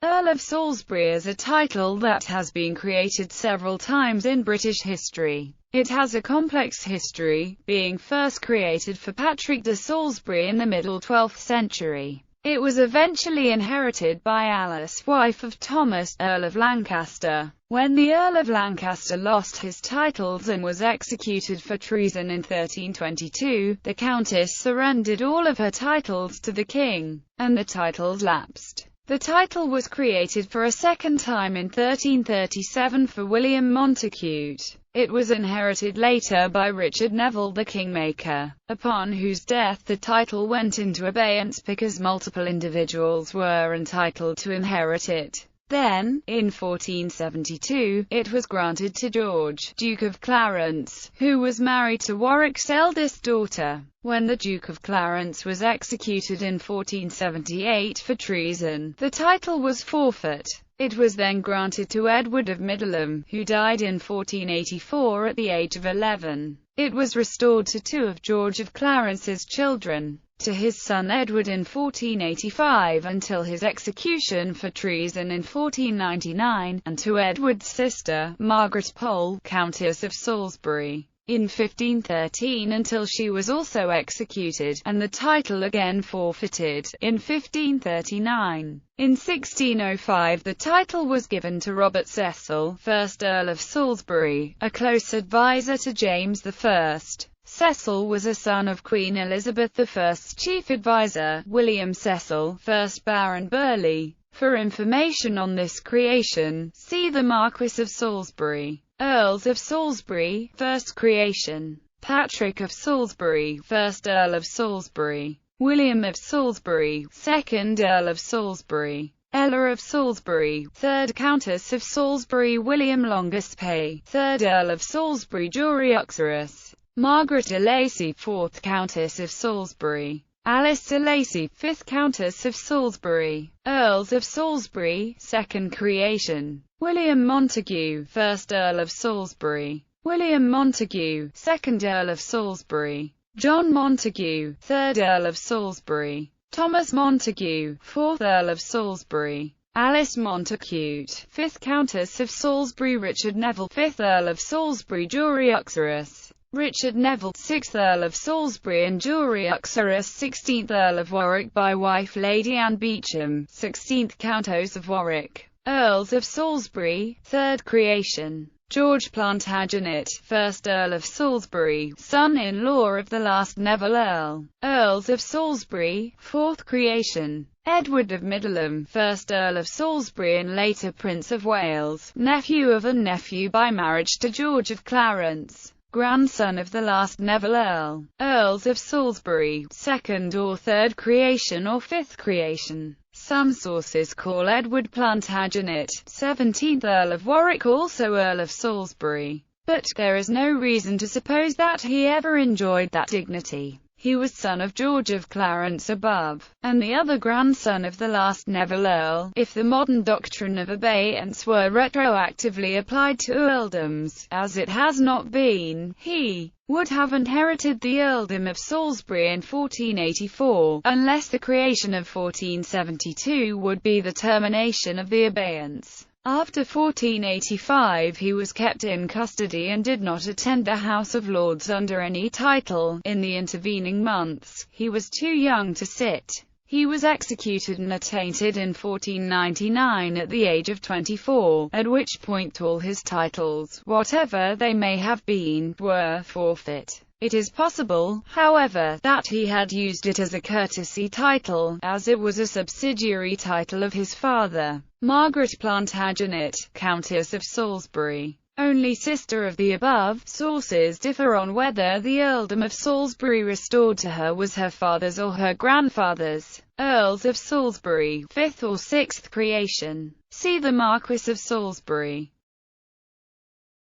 Earl of Salisbury is a title that has been created several times in British history. It has a complex history, being first created for Patrick de Salisbury in the middle 12th century. It was eventually inherited by Alice, wife of Thomas, Earl of Lancaster. When the Earl of Lancaster lost his titles and was executed for treason in 1322, the Countess surrendered all of her titles to the king, and the titles lapsed. The title was created for a second time in 1337 for William Montacute. It was inherited later by Richard Neville the Kingmaker, upon whose death the title went into abeyance because multiple individuals were entitled to inherit it. Then, in 1472, it was granted to George, Duke of Clarence, who was married to Warwick's eldest daughter. When the Duke of Clarence was executed in 1478 for treason, the title was forfeit. It was then granted to Edward of Middleham, who died in 1484 at the age of 11. It was restored to two of George of Clarence's children, to his son Edward in 1485 until his execution for treason in 1499, and to Edward's sister, Margaret Pole, Countess of Salisbury, in 1513 until she was also executed, and the title again forfeited, in 1539. In 1605 the title was given to Robert Cecil, 1st Earl of Salisbury, a close advisor to James I. Cecil was a son of Queen Elizabeth I's chief advisor, William Cecil, 1st Baron Burghley. For information on this creation, see the Marquess of Salisbury. Earls of Salisbury, first creation. Patrick of Salisbury, 1st Earl of Salisbury. William of Salisbury, 2nd Earl of Salisbury. Ella of Salisbury, 3rd Countess of Salisbury. William Longespay, 3rd Earl of Salisbury. Jury Uxorus. Margaret de Lacy, 4th Countess of Salisbury. Alice de Lacy, 5th Countess of Salisbury. Earls of Salisbury, 2nd creation. William Montague, 1st Earl of Salisbury. William Montague, 2nd Earl of Salisbury. John Montague, 3rd Earl of Salisbury. Thomas Montague, 4th Earl of Salisbury. Alice Montacute, 5th Countess of Salisbury. Richard Neville, 5th Earl of Salisbury. Jury Uxorus. Richard Neville, 6th Earl of Salisbury and Jury Uxorus. 16th Earl of Warwick by wife Lady Anne Beauchamp, 16th Countess of Warwick. Earls of Salisbury, 3rd creation. George Plantagenet, 1st Earl of Salisbury, son-in-law of the last Neville Earl. Earls of Salisbury, 4th creation. Edward of Middleham, 1st Earl of Salisbury and later Prince of Wales, nephew of and nephew by marriage to George of Clarence, grandson of the last Neville Earl. Earls of Salisbury, 2nd or 3rd creation or 5th creation. Some sources call Edward Plantagenet, 17th Earl of Warwick, also Earl of Salisbury, but there is no reason to suppose that he ever enjoyed that dignity. He was son of George of Clarence above, and the other grandson of the last Neville Earl. If the modern doctrine of abeyance were retroactively applied to earldoms, as it has not been, he would have inherited the earldom of Salisbury in 1484, unless the creation of 1472 would be the termination of the abeyance. After 1485 he was kept in custody and did not attend the House of Lords under any title. In the intervening months, he was too young to sit. He was executed and attainted in 1499 at the age of 24, at which point all his titles, whatever they may have been, were forfeit. It is possible, however, that he had used it as a courtesy title, as it was a subsidiary title of his father, Margaret Plantagenet, Countess of Salisbury, only sister of the above. Sources differ on whether the earldom of Salisbury restored to her was her father's or her grandfather's. Earls of Salisbury, 5th or 6th creation. See the Marquess of Salisbury.